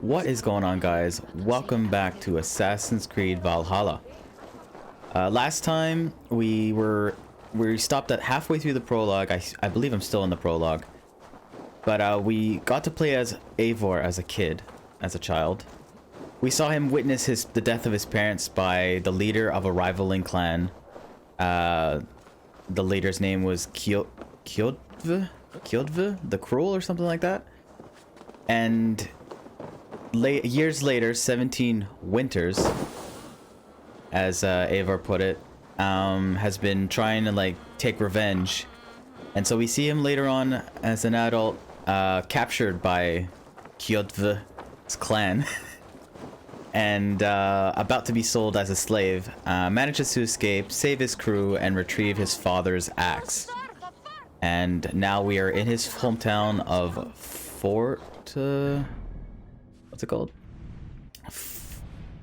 What is going on, guys? Welcome back to Assassin's Creed Valhalla. Last time we stopped at halfway through the prologue. I believe I'm still in the prologue, but we got to play as Eivor as a child. We saw him witness the death of his parents by the leader of a rivaling clan. The leader's name was Kjotve, the Cruel, or something like that. And years later, 17 winters, as Eivor put it, has been trying to take revenge. And so we see him later on as an adult, captured by Kjotve's clan and about to be sold as a slave. Manages to escape, save his crew, and retrieve his father's axe. And now we are in his hometown of Fort... what's it called?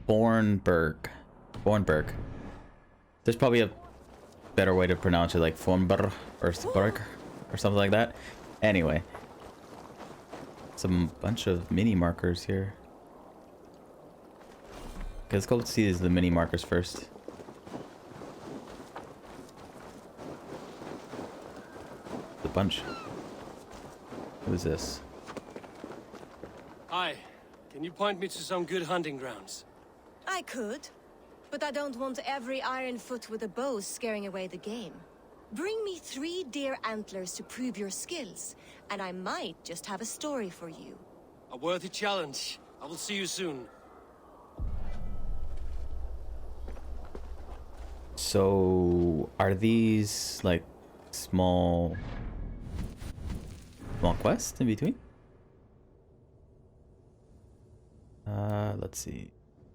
Bornberg. There's probably a better way to pronounce it, like Fornberg or Spark or something like that. Anyway, some bunch of mini markers here. Okay, let's go see the mini markers first. A bunch. Who's this? Hi. Can you point me to some good hunting grounds? I could, but I don't want every iron foot with a bow scaring away the game. Bring me 3 deer antlers to prove your skills, and I might just have a story for you. A worthy challenge. I will see you soon. So, are these like small quests in between? Let's see.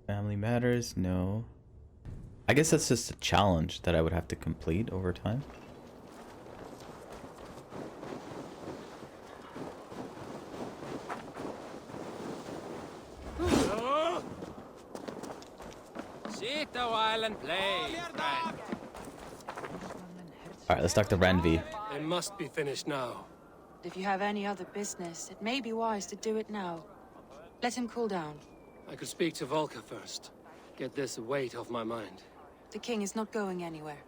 Family matters? No. I guess that's just a challenge that I would have to complete over time. Sit a while and play. Alright, let's talk to Ranvi. They must be finished now. If you have any other business, it may be wise to do it now. Let him cool down. I could speak to Valka first. Get this weight off my mind. The king is not going anywhere.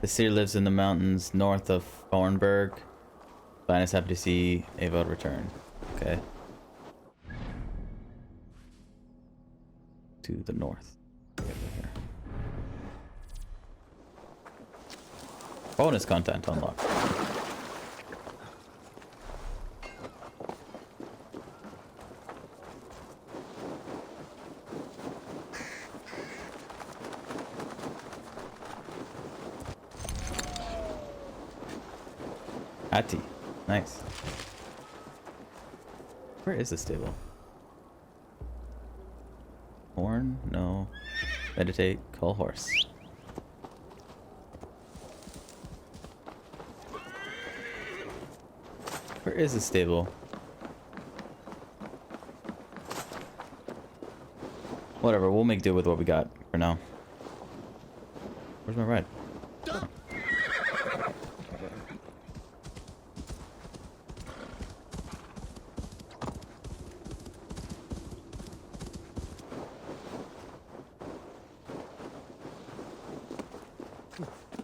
The seer lives in the mountains north of Thornburg. Plan is happy to see Eivor return. Okay. To the north. Over here. Bonus content unlocked. Ati. Nice. Where is the stable? Horn? No. Meditate. Call horse. Where is the stable? Whatever, we'll make do with what we got for now. Where's my ride? Oh.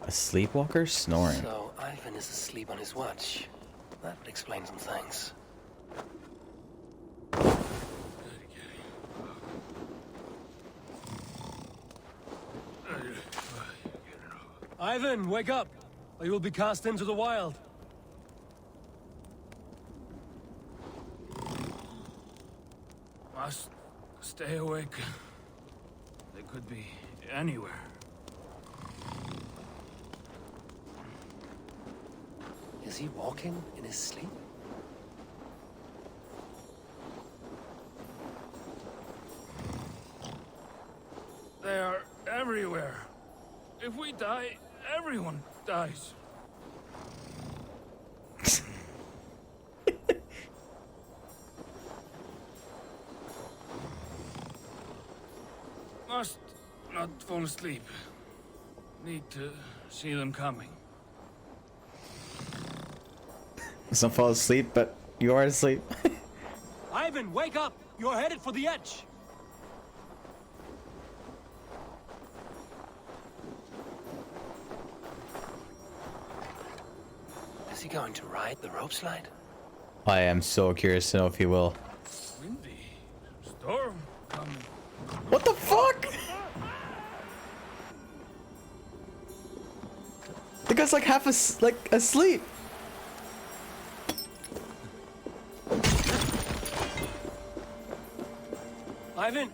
A sleepwalker snoring. So, Ivan is asleep on his watch. That would explain some things. Ivan, wake up! Or you will be cast into the wild. Must stay awake. They could be anywhere. Is he walking in his sleep? They are everywhere. If we die, everyone dies. Must not fall asleep. Need to see them coming. Some fall asleep, but you are asleep. Ivan, wake up! You're headed for the edge! Is he going to ride the rope slide? I am so curious to know if he will. Windy. Storm coming. What the fuck? The guy's like half asleep.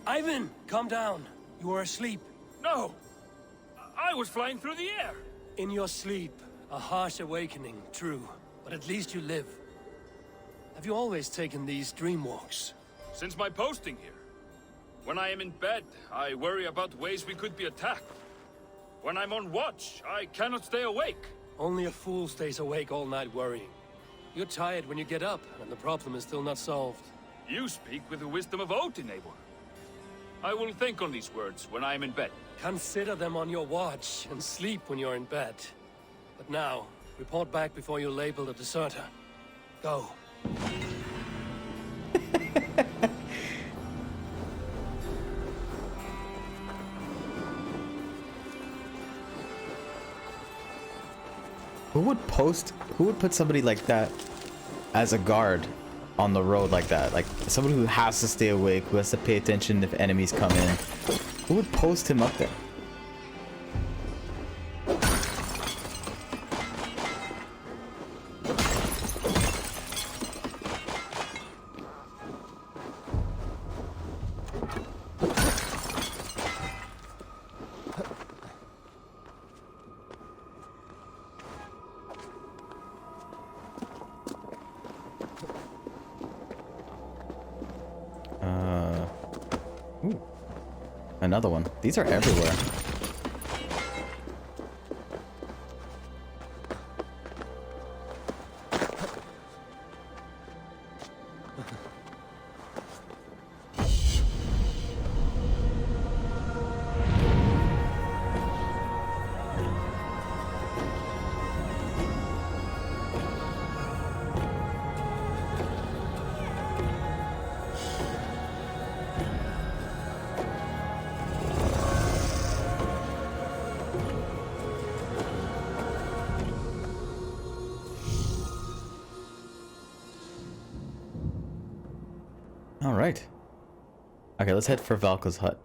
Ivan, calm down. You are asleep. No! I was flying through the air! In your sleep, a harsh awakening, true. But at least you live. Have you always taken these dream walks? Since my posting here. When I am in bed, I worry about ways we could be attacked. When I'm on watch, I cannot stay awake. Only a fool stays awake all night worrying. You're tired when you get up, and the problem is still not solved. You speak with the wisdom of Odin, Eivor. I will think on these words when I am in bed. Consider them on your watch, and sleep when you're in bed. But now, report back before you're labeled a deserter. Go. Who would put somebody like that as a guard on the road like that? Like somebody who has to stay awake, who has to pay attention if enemies come in. Who would post him up there? Ooh. Another one. These are everywhere. All right. Okay, let's head for Valka's hut.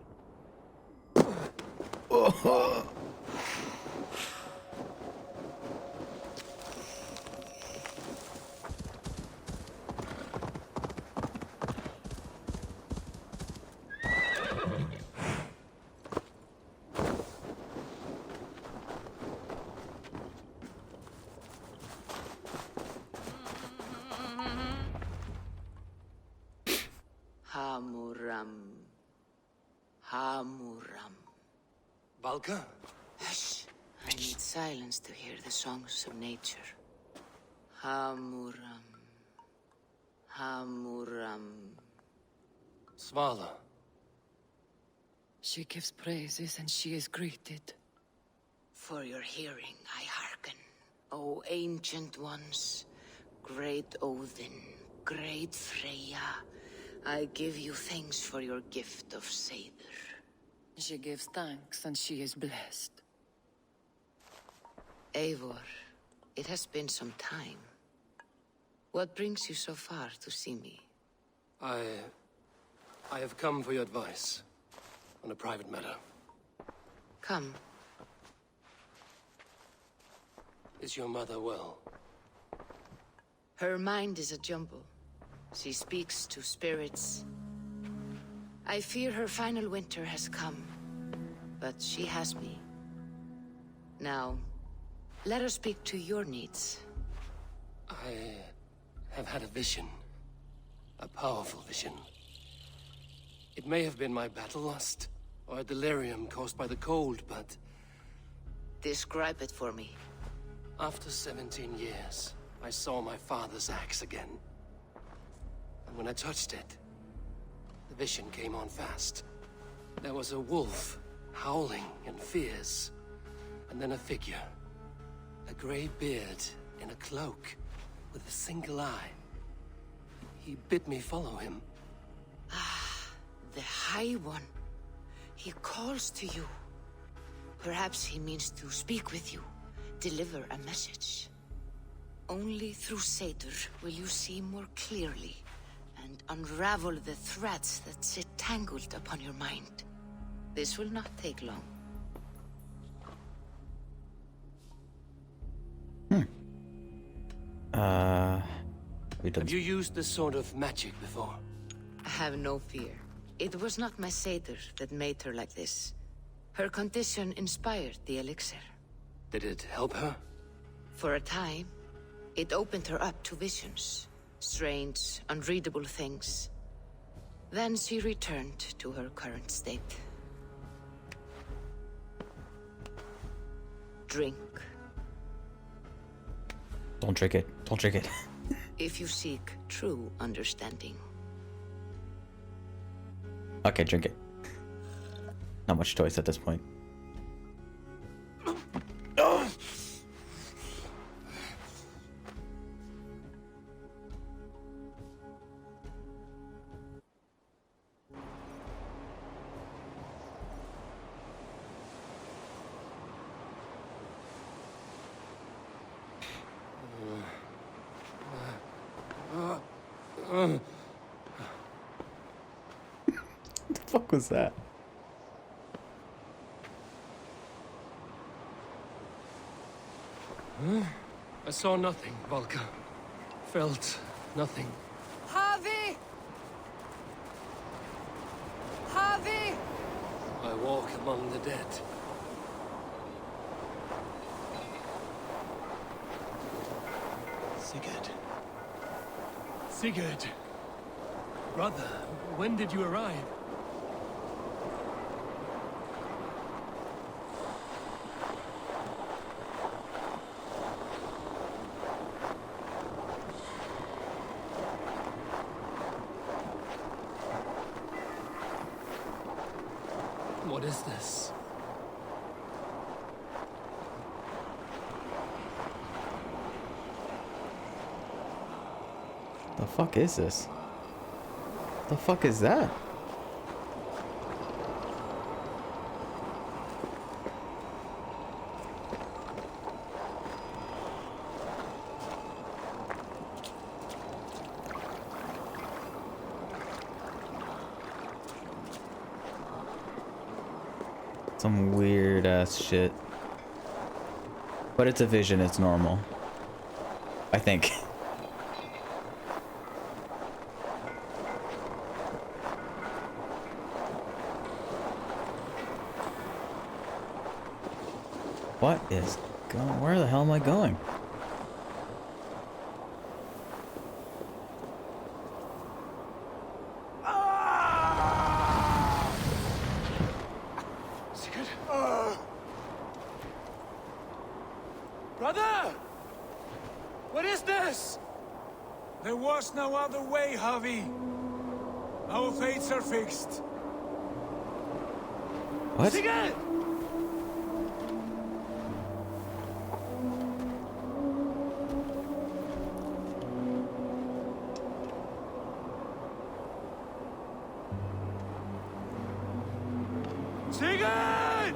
Hamuram. Valka? Hush! I need silence to hear the songs of nature. Hamuram. Hamuram. Svala. She gives praises and she is greeted. For your hearing I hearken, O ancient ones, great Odin, great Freya. I give you thanks for your gift of Seer. She gives thanks and she is blessed. Eivor, it has been some time. What brings you so far to see me? I have come for your advice on a private matter. Come. Is your mother well? Her mind is a jumble. She speaks to spirits. I fear her final winter has come, but she has me. Now, let her speak to your needs. I have had a vision. A powerful vision. It may have been my battle lust, or a delirium caused by the cold, but Describe it for me. after 17 years, I saw my father's axe again. And when I touched it, the vision came on fast. There was a wolf, howling and fierce. A And then a figure. A grey beard in a cloak with a single eye. He bid me follow him. The High One. He calls to you. Perhaps he means to speak with you, deliver a message. Only through Seder will you see more clearly and unravel the threads that sit tangled upon your mind. This will not take long. Have you used this sort of magic before? Have no fear. It was not my Seder that made her like this. Her condition inspired the elixir. Did it help her? For a time, it opened her up to visions. Strange, unreadable things. Then she returned to her current state. Drink. Don't drink it. Don't drink it. If you seek true understanding. Okay, drink it. Not much choice at this point. What the fuck was that? I saw nothing, Valka. Felt nothing. Javi! Javi! I walk among the dead. Sigurd. Sigurd! Brother, when did you arrive? What is this? The fuck is this? The fuck is that? Some weird ass shit. But it's a vision, it's normal. I think. What is going? Where the hell am I going? Sigurd? Brother! What is this? There was no other way, Javi. Our fates are fixed. What? Sigurd! Sigurd!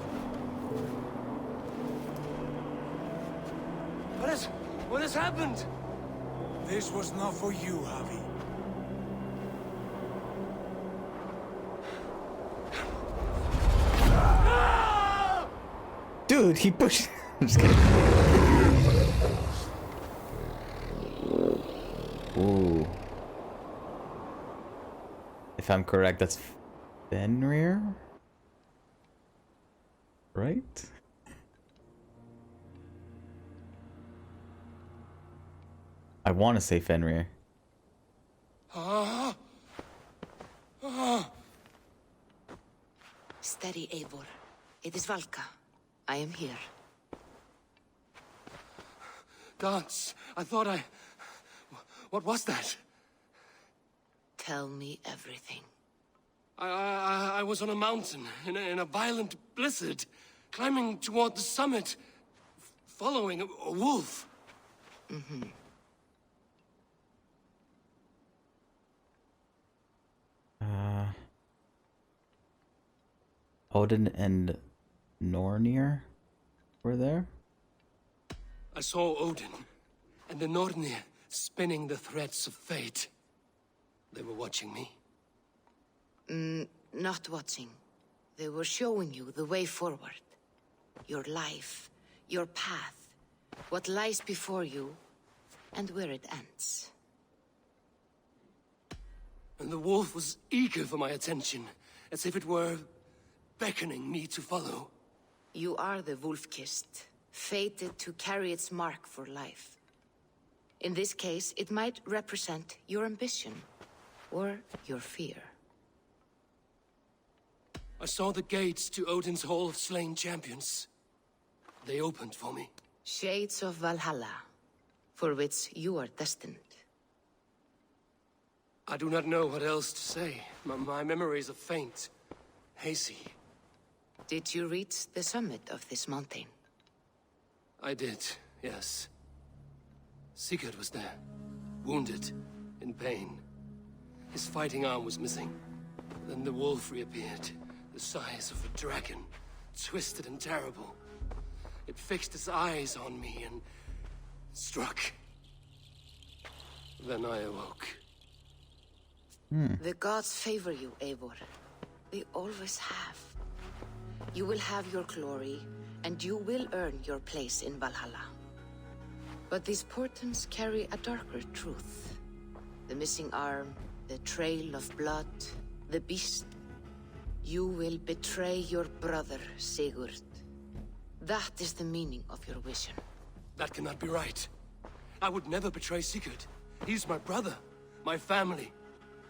What has happened? This was not for you, Javi. Dude, he pushed. I'm just kidding. Ooh. If I'm correct, that's Fenrir? Right? I want to say Fenrir. Steady, Eivor. It is Valka. I am here. Gods, I thought I... What was that? Tell me everything. I was on a mountain in a violent blizzard. climbing toward the summit, following a wolf. Odin and Nornir were there? I saw Odin and the Nornir spinning the threads of fate. They were watching me. Not watching. They were showing you the way forward. Your life, your path, what lies before you, and where it ends. And the wolf was eager for my attention, as if it were beckoning me to follow. You are the wolf-kissed, fated to carry its mark for life. In this case, it might represent your ambition, or your fear. I saw the gates to Odin's Hall of Slain Champions. They opened for me. Shades of Valhalla, for which you are destined. I do not know what else to say. My memories are faint, hazy. Did you reach the summit of this mountain? I did, yes. Sigurd was there, wounded, in pain. His fighting arm was missing. Then the wolf reappeared, the size of a dragon, twisted and terrible. It fixed its eyes on me and struck. Then I awoke. The gods favor you, Eivor. They always have. You will have your glory, and you will earn your place in Valhalla. But these portents carry a darker truth. The missing arm, the trail of blood, the beast. You will betray your brother, Sigurd. That is the meaning of your vision. That cannot be right. I would never betray Sigurd. He's my brother, my family.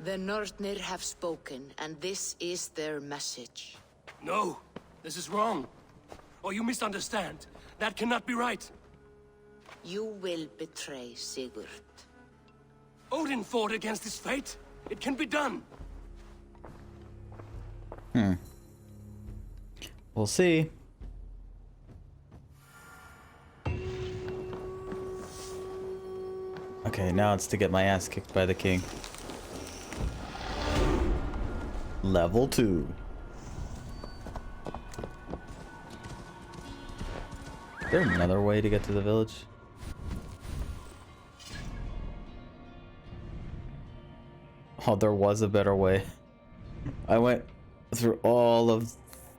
The Nornir have spoken, and this is their message. No, this is wrong. Or you misunderstand. That cannot be right. You will betray Sigurd. Odin fought against his fate. It can be done. We'll see. Okay, now it's to get my ass kicked by the king. Level 2. Is there another way to get to the village? Oh, there was a better way. I went through all of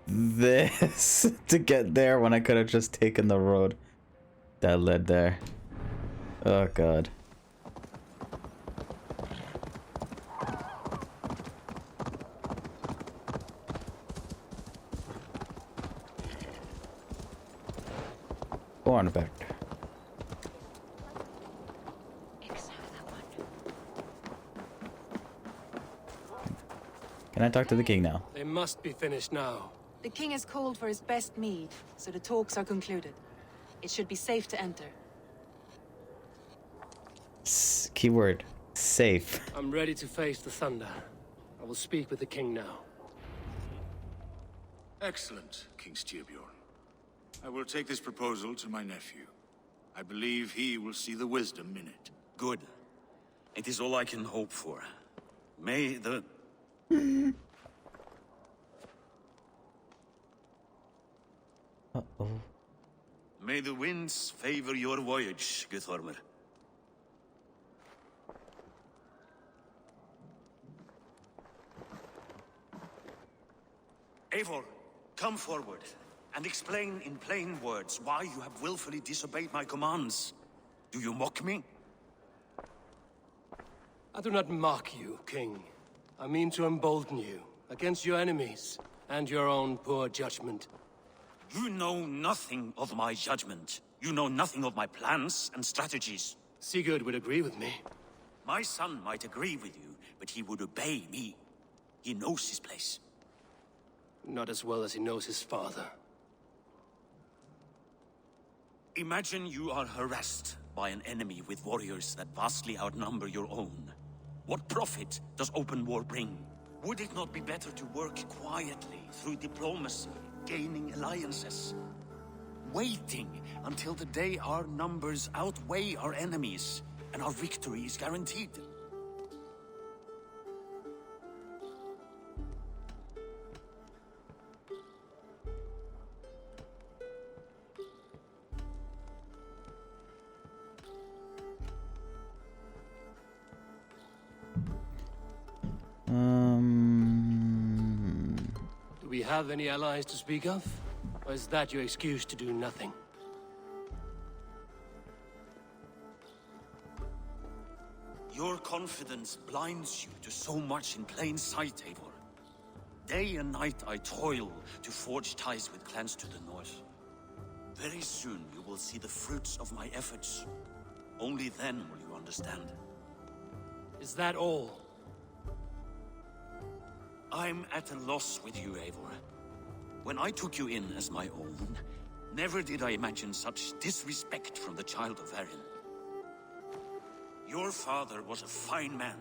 this to get there when I could have just taken the road that led there. Oh god. Go on, Vector. Can I talk to the king now? They must be finished now. The king has called for his best mead, so the talks are concluded. It should be safe to enter. Keyword, safe. I'm ready to face the thunder. I will speak with the king now. Excellent, King Styrbjorn. I will take this proposal to my nephew. I believe he will see the wisdom in it. Good. It is all I can hope for. May the... Uh-oh. May the winds favor your voyage, Guthormer. Eivor, come forward and explain in plain words why you have willfully disobeyed my commands. Do you mock me? I do not mock you, king. I mean to embolden you against your enemies and your own poor judgment. You know nothing of my judgment. You know nothing of my plans and strategies. Sigurd would agree with me. My son might agree with you, but he would obey me. He knows his place. Not as well as he knows his father. Imagine you are harassed by an enemy with warriors that vastly outnumber your own. What profit does open war bring? Would it not be better to work quietly through diplomacy gaining alliances. Waiting until the day our numbers outweigh our enemies, and our victory is guaranteed. Do we have any allies to speak of? Or is that your excuse to do nothing? Your confidence blinds you to so much in plain sight, Eivor. Day and night I toil to forge ties with clans to the north. Very soon you will see the fruits of my efforts. Only then will you understand. Is that all? I'm at a loss with you, Eivor. When I took you in as my own, never did I imagine such disrespect from the child of Erin. Your father was a fine man.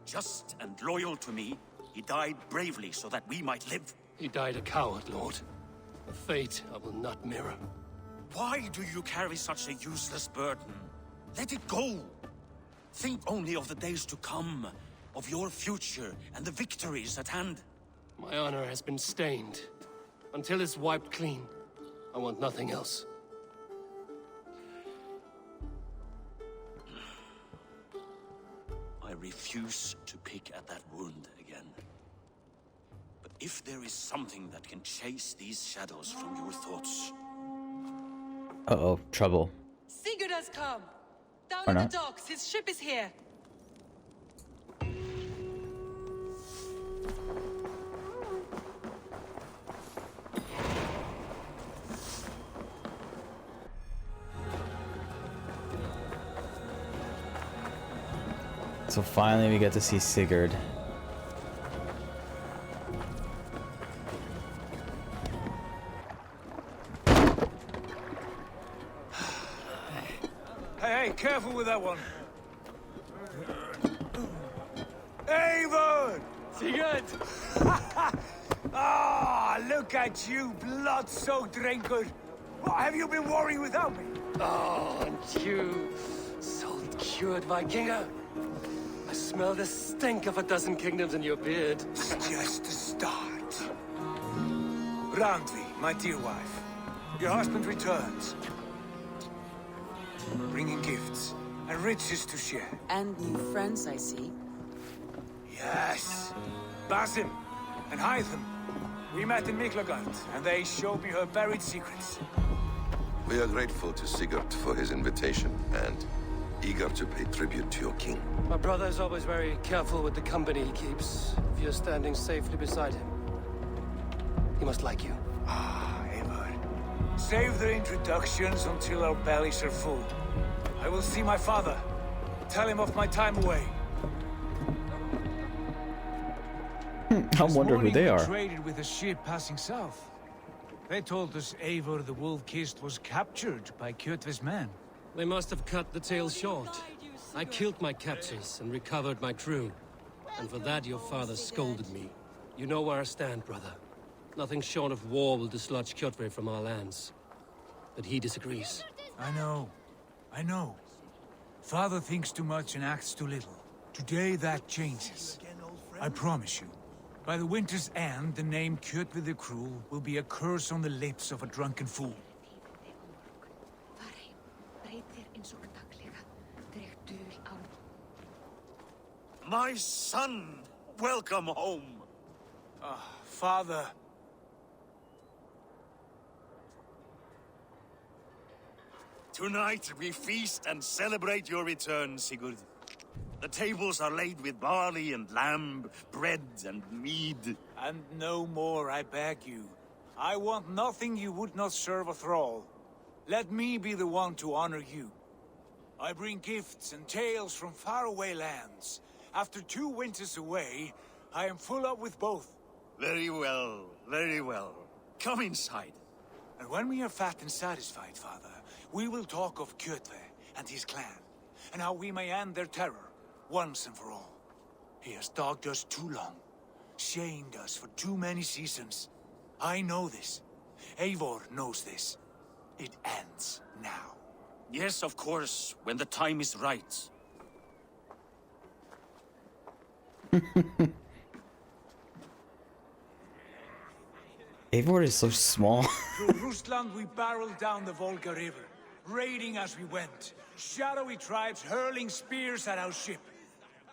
Just and loyal to me, he died bravely so that we might live. He died a coward, Lord. A fate I will not mirror. Why do you carry such a useless burden? Let it go! Think only of the days to come, of your future and the victories at hand. My honor has been stained. Until it's wiped clean, I want nothing else. I refuse to pick at that wound again. But if there is something that can chase these shadows from your thoughts... Uh-oh, trouble. Sigurd has come! Down Or in not. the docks, his ship is here! So finally we get to see Sigurd. Hey, careful with that one. Eivor! Sigurd! Ah, look at you, blood-soaked drinker. What have you been worrying without me? Oh, and you, salt-cured Vikinger. I smell the stink of a dozen kingdoms in your beard. It's just the start. Randvi, my dear wife, your husband returns, bringing gifts and riches to share. And new friends, I see. Yes, Basim and Hytham. We met in Miklagard, and they showed me her buried secrets. We are grateful to Sigurd for his invitation, and eager to pay tribute to your king. My brother is always very careful with the company he keeps. If you're standing safely beside him, he must like you. Ah, Eivor. Save the introductions until our bellies are full. I will see my father. Tell him of my time away. I wonder who they are. We traded with a ship passing south. They told us Eivor the Wolf-Kissed was captured by Kjotve's men. They must have cut the tale short. I killed my captors and recovered my crew. And for that your father scolded me. You know where I stand, brother. Nothing short of war will dislodge Kjotve from our lands. But he disagrees. I know. I know. Father thinks too much and acts too little. Today that changes. I promise you. By the winter's end, the name Kjotve the Cruel will be a curse on the lips of a drunken fool. My son! Welcome home! Father. Tonight we feast and celebrate your return, Sigurd. The tables are laid with barley and lamb, bread and mead. And no more, I beg you. I want nothing you would not serve a thrall. Let me be the one to honor you. I bring gifts and tales from faraway lands. After 2 winters away, I am full up with both. Very well, very well. Come inside. And when we are fat and satisfied, Father, we will talk of Kjotve and his clan, and how we may end their terror, once and for all. He has dogged us too long, shamed us for too many seasons. I know this. Eivor knows this. It ends now. Yes, of course, when the time is right. Eivor is so small. Through Rusland we barreled down the Volga River, raiding as we went. Shadowy tribes hurling spears at our ship.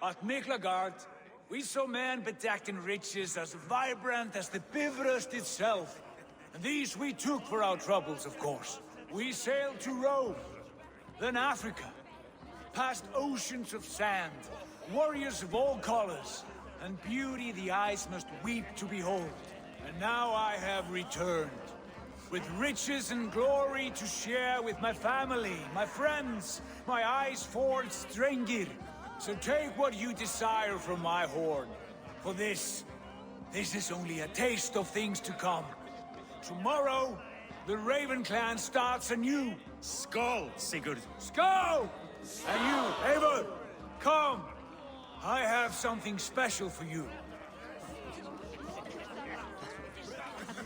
At Miklagard, we saw men bedecked in riches as vibrant as the Bifrost itself. And these we took for our troubles, of course. We sailed to Rome, then Africa, past oceans of sand, warriors of all colors, and beauty the eyes must weep to behold. And now I have returned, with riches and glory to share with my family, my friends, my eyes-forged Strengir. So take what you desire from my hoard. For this is only a taste of things to come. Tomorrow, the Raven clan starts anew. Skull, Sigurd. Skull! And you, Eivor, come! I have something special for you.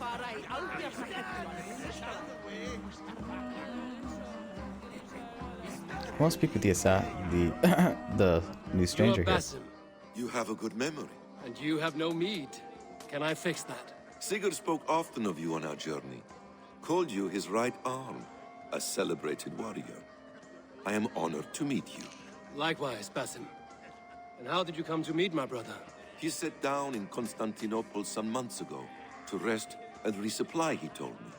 I want to speak with the new stranger here. Basim, You have a good memory. and you have no mead. Can I fix that? Sigurd spoke often of you on our journey. Called you his right arm, a celebrated warrior. I am honored to meet you. Likewise, Basim. And how did you come to meet my brother? He sat down in Constantinople some months ago to rest and resupply, he told me.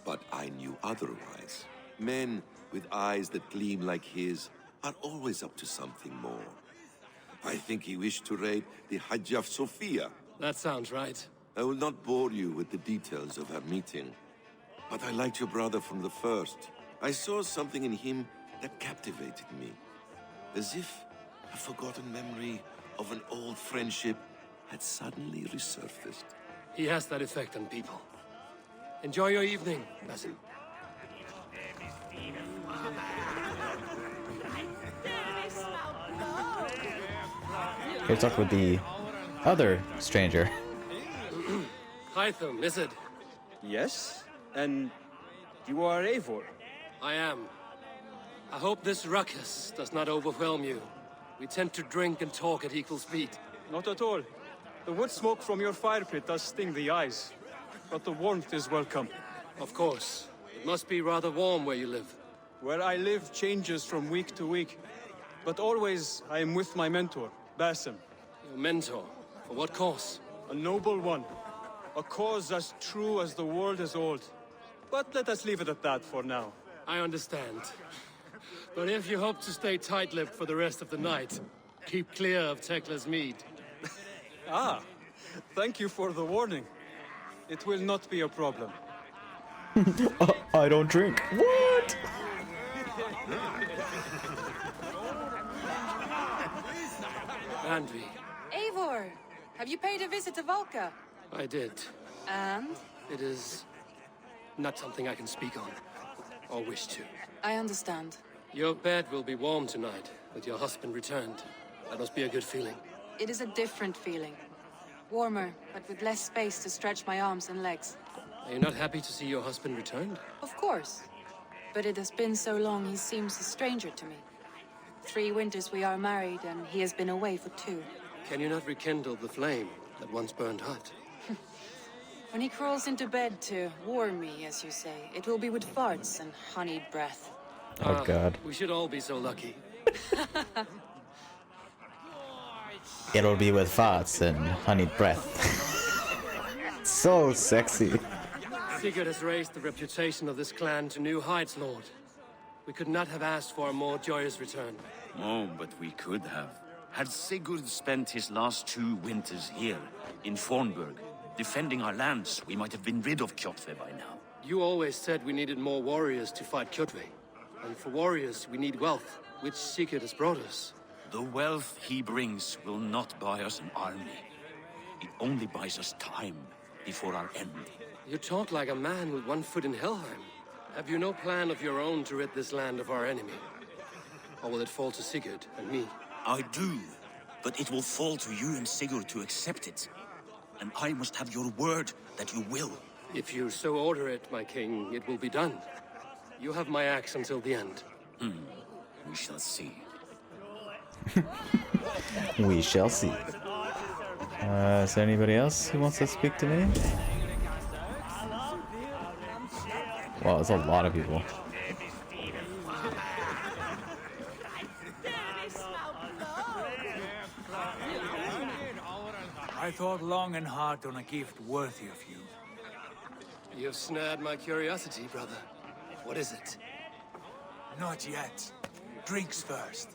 But I knew otherwise. Men with eyes that gleam like his are always up to something more. I think he wished to raid the Hagia Sophia. That sounds right. I will not bore you with the details of our meeting. But I liked your brother from the first. I saw something in him that captivated me. As if a forgotten memory of an old friendship had suddenly resurfaced. He has that effect on people. Enjoy your evening, Basim. Here, talk with the other stranger. Hytham, is it? Yes? And you are Eivor? I am. I hope this ruckus does not overwhelm you. We tend to drink and talk at equal speed. Not at all. The wood smoke from your fire pit does sting the eyes, but the warmth is welcome. Of course. It must be rather warm where you live. Where I live changes from week to week, but always I am with my mentor, Basim. Your mentor? For what cause? A noble one. A cause as true as the world is old. But let us leave it at that for now. I understand. But if you hope to stay tight-lipped for the rest of the night, keep clear of Tekla's mead. Ah, thank you for the warning. It will not be a problem. I don't drink. What? Andvi, Eivor, have you paid a visit to Valka? I did. And? It is not something I can speak on, or wish to. I understand. Your bed will be warm tonight, with your husband returned. That must be a good feeling. It is a different feeling. Warmer, but with less space to stretch my arms and legs. Are you not happy to see your husband returned? Of course. But it has been so long he seems a stranger to me. 3 winters we are married, and he has been away for 2. Can you not rekindle the flame that once burned hot? When he crawls into bed to warm me, as you say, it will be with farts and honeyed breath. Oh God. We should all be so lucky. It'll be with farts and honeyed breath. So sexy. Sigurd has raised the reputation of this clan to new heights, Lord. We could not have asked for a more joyous return. Oh, but we could have. Had Sigurd spent his last 2 winters here, in Fornburg, defending our lands, we might have been rid of Kjotve by now. You always said we needed more warriors to fight Kjotve. And for warriors, we need wealth, which Sigurd has brought us. The wealth he brings will not buy us an army. It only buys us time before our end. You talk like a man with one foot in Helheim. Have you no plan of your own to rid this land of our enemy? Or will it fall to Sigurd and me? I do, but it will fall to you and Sigurd to accept it. And I must have your word that you will. If you so order it, my king, it will be done. You have my axe until the end. We shall see. We shall see. Is there anybody else who wants to speak to me? Wow, there's a lot of people. I thought long and hard on a gift worthy of you. You have snared my curiosity, brother. What is it? Not yet. Drinks first.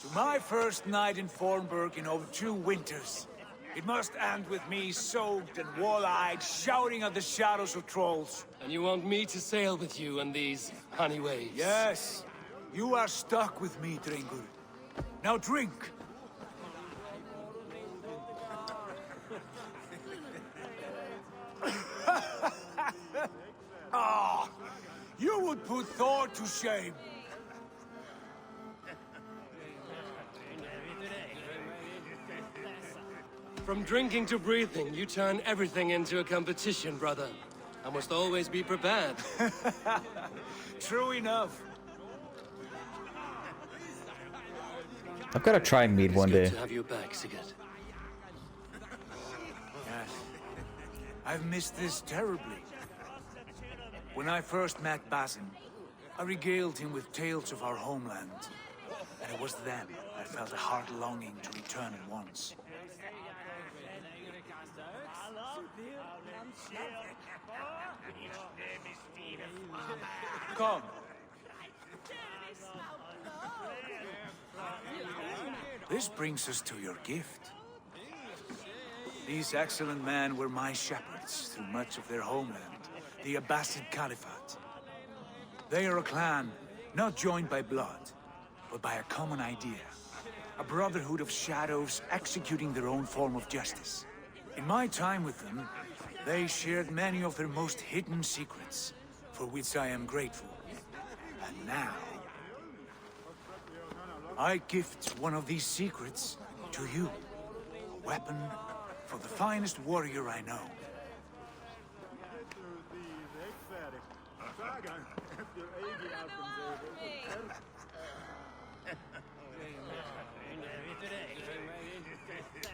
To my first night in Fornburg in over 2 winters. It must end with me soaked and wall-eyed, shouting at the shadows of trolls. And you want me to sail with you on these honey waves? Yes. You are stuck with me, Dringur. Now drink. Ah, you would put Thor to shame. From drinking to breathing, you turn everything into a competition, brother. I must always be prepared. True enough. I've got to try mead one day. Good to have you back, Sigurd. Yes. I've missed this terribly. When I first met Basin, I regaled him with tales of our homeland. And it was then I felt a heart longing to return at once. Come. This brings us to your gift. These excellent men were my shepherds through much of their homeland, the Abbasid Caliphate. They are a clan, not joined by blood, but by a common idea. A brotherhood of shadows executing their own form of justice. In my time with them, they shared many of their most hidden secrets, for which I am grateful. And now, I gift one of these secrets to you. Weapon for the finest warrior I know.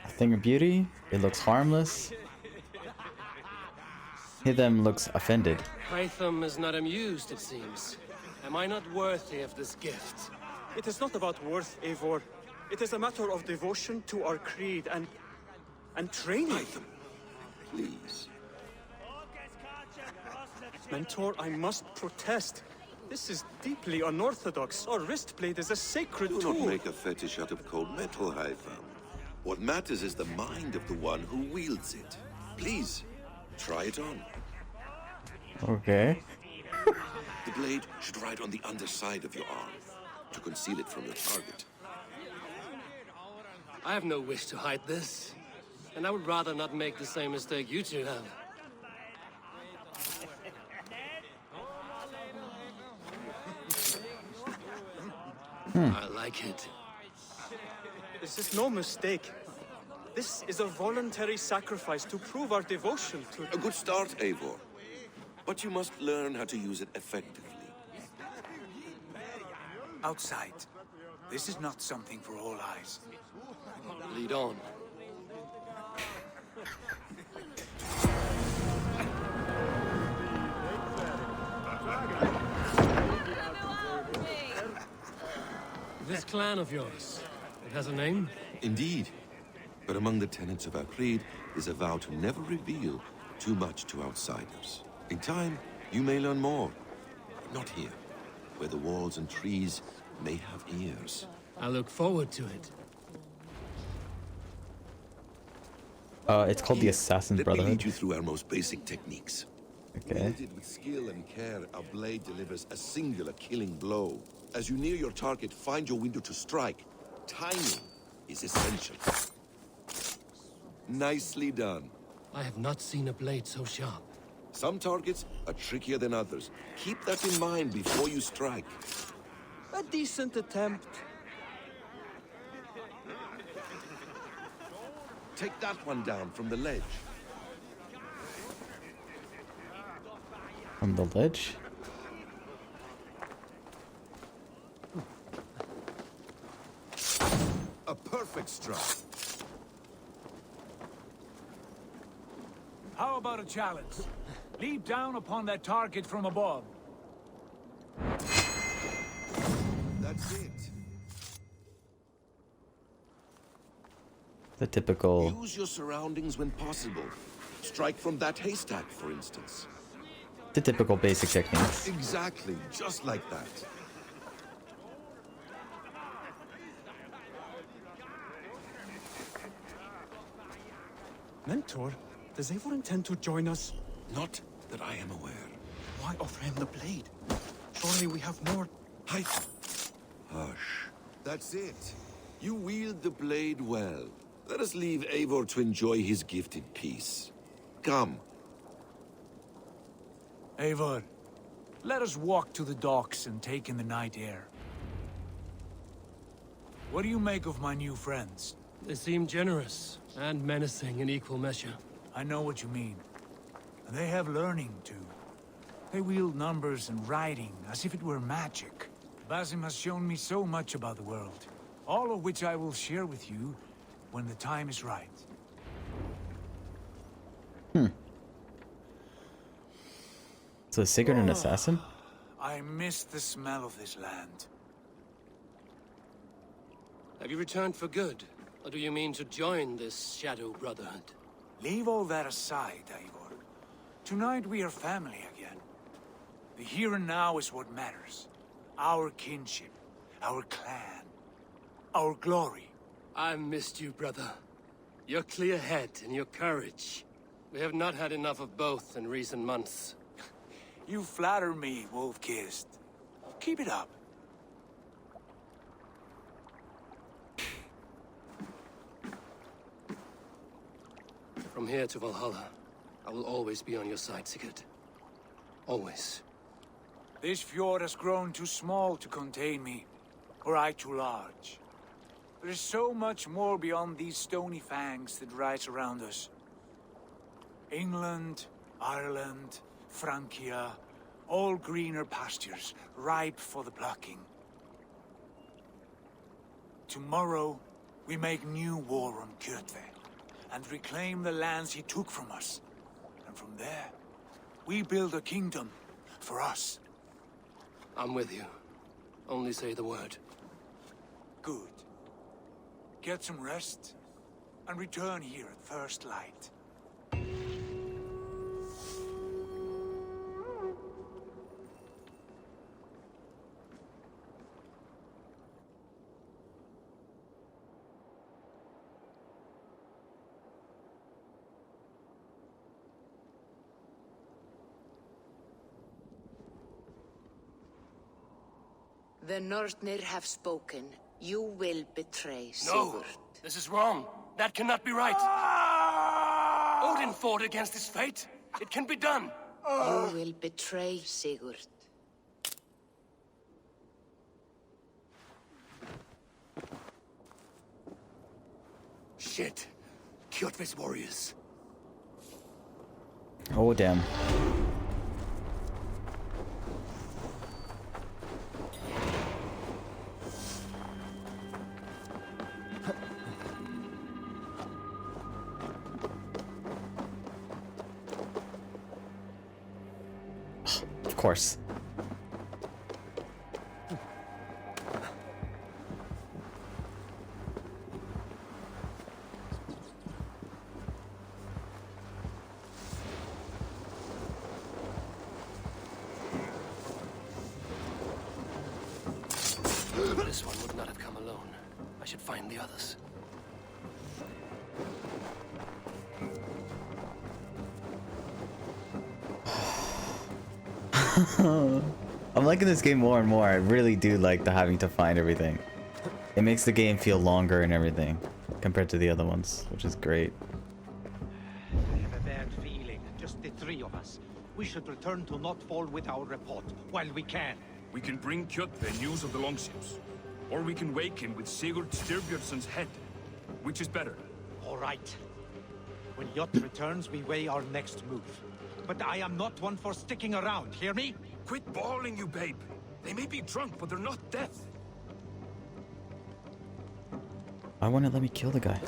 A thing of beauty. It looks harmless. Hitham looks offended. Hytham is not amused, it seems. Am I not worthy of this gift? It is not about worth, Eivor. It is a matter of devotion to our creed and training. Hytham, please. Mentor, I must protest. This is deeply unorthodox. Our wrist blade is a sacred Do tool. not make a fetish out of cold metal, Hytham. What matters is the mind of the one who wields it. Please, try it on. Okay. The blade should ride on the underside of your arm, to conceal it from your target. I have no wish to hide this. And I would rather not make the same mistake you two have. I like it. This is no mistake. This is a voluntary sacrifice to prove our devotion to... A good start, Eivor. But you must learn how to use it effectively. Outside. This is not something for all eyes. Lead on. This clan of yours, it has a name? Indeed. But among the tenets of our creed is a vow to never reveal too much to outsiders. In time, you may learn more. But not here, where the walls and trees may have ears. I look forward to it. It's called the Assassin's Let me Brotherhood. lead you through our most basic techniques. Okay. Wielded with skill and care, a blade delivers a singular killing blow. As you near your target, find your window to strike. Timing is essential. Nicely done. I have not seen a blade so sharp. Some targets are trickier than others. Keep that in mind before you strike. A decent attempt. Take that one down from the ledge. From the ledge? A perfect strike. How about a challenge? Leap down upon that target from above. That's it. The typical... Use your surroundings when possible. Strike from that haystack, for instance. The typical basic techniques. Exactly, just like that. Mentor, does Eivor intend to join us? Not that I am aware. Why offer him the blade? Surely we have more... Hush. That's it. You wield the blade well. Let us leave Eivor to enjoy his gift in peace. Come. Eivor, let us walk to the docks and take in the night air. What do you make of my new friends? They seem generous and menacing in equal measure. I know what you mean. And they have learning, too. They wield numbers and writing as if it were magic. Basim has shown me so much about the world, all of which I will share with you when the time is right. So is Sigurd an assassin? I miss the smell of this land. Have you returned for good? Or do you mean to join this Shadow Brotherhood? Leave all that aside, Eivor. Tonight we are family again. The here and now is what matters. Our kinship, our clan, our glory. I've missed you, brother. Your clear head and your courage. We have not had enough of both in recent months. You flatter me, Wolf-Kissed. Keep it up. From here to Valhalla, I will always be on your side, Sigurd. Always. This fjord has grown too small to contain me, or I too large. There is so much more beyond these stony fangs that rise around us. England, Ireland, Francia, all greener pastures, ripe for the plucking. Tomorrow, we make new war on Kjotve, and reclaim the lands he took from us. And from there, we build a kingdom for us. I'm with you. Only say the word. Good. Get some rest, and return here at first light. The Northnir have spoken. You will betray No! Sigurd. This is wrong. That cannot be right. Odin fought against his fate. It can be done. You will betray Sigurd. Shit. Kjotve's warriors. Oh, damn. Of course. This one would not have come alone. I should find the others. I'm liking this game more and more. I really do like the having to find everything. It makes the game feel longer and everything compared to the other ones, which is great. I have a bad feeling. Just the three of us. We should return to Notfall with our report while we can. We can bring Kjotve news of the longships. Or we can wake him with Sigurd Styrbjörnsson's head. Which is better? All right. When Kjotve returns, we weigh our next move. but I am not one for sticking around, hear me? Quit bawling, you babe. They may be drunk, but they're not deaf. Why won't it let me kill the guy?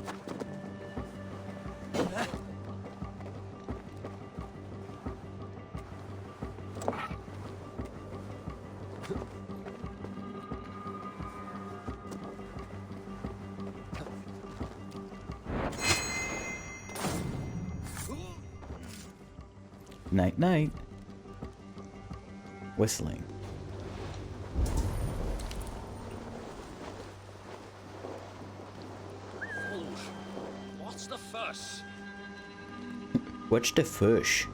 Night night. Whistling. What's the fuss? What's the fish?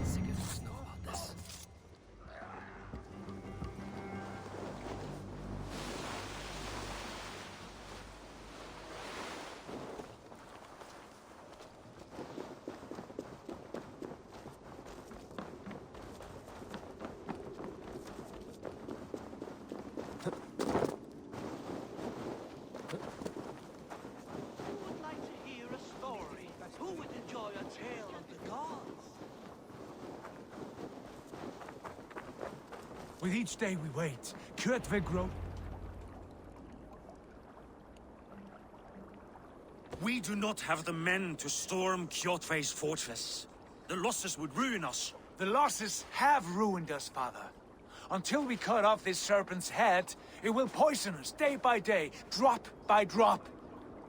Sigurd must know about this. Who would like to hear a story? Who would enjoy a tale of the gods? With each day we wait, Kjotve grows. We do not have the men to storm Kjotve's fortress. The losses would ruin us. The losses have ruined us, father. Until we cut off this serpent's head, it will poison us day by day, drop by drop.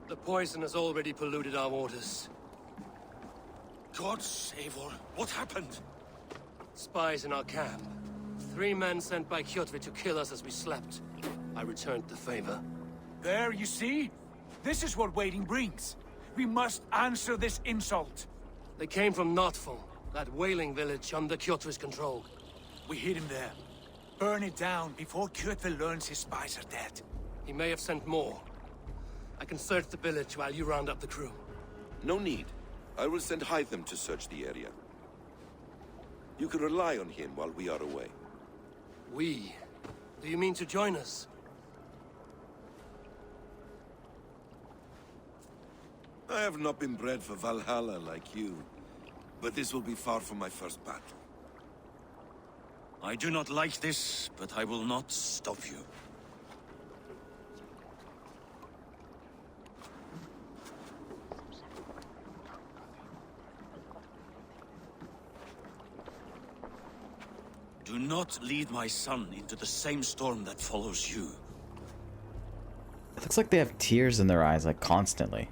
The poison has already polluted our waters. Gods, Eivor, what happened? Spies in our camp. 3 men sent by Kjotve to kill us as we slept. I returned the favor. There, you see? This is what waiting brings. We must answer this insult. They came from Notful, that whaling village under Kjotve's control. We hid him there. Burn it down before Kjotve learns his spies are dead. He may have sent more. I can search the village while you round up the crew. No need. I will send Hytham to search the area. You can rely on him while we are away. We? Do you mean to join us? I have not been bred for Valhalla like you, but this will be far from my first battle. I do not like this, but I will not stop you. Do not lead my son into the same storm that follows you. It looks like they have tears in their eyes, like constantly.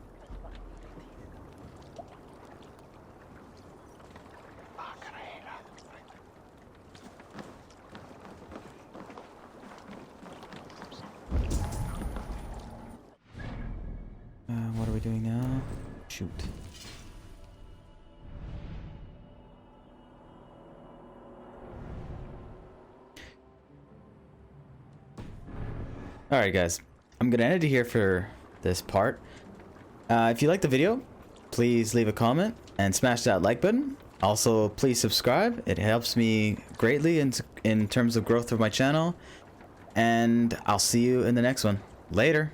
What are we doing now? Shoot. Alright guys, I'm gonna end it here for this part. If you liked the video, please leave a comment and smash that like button. Also, please subscribe. It helps me greatly in terms of growth of my channel. And I'll see you in the next one. Later.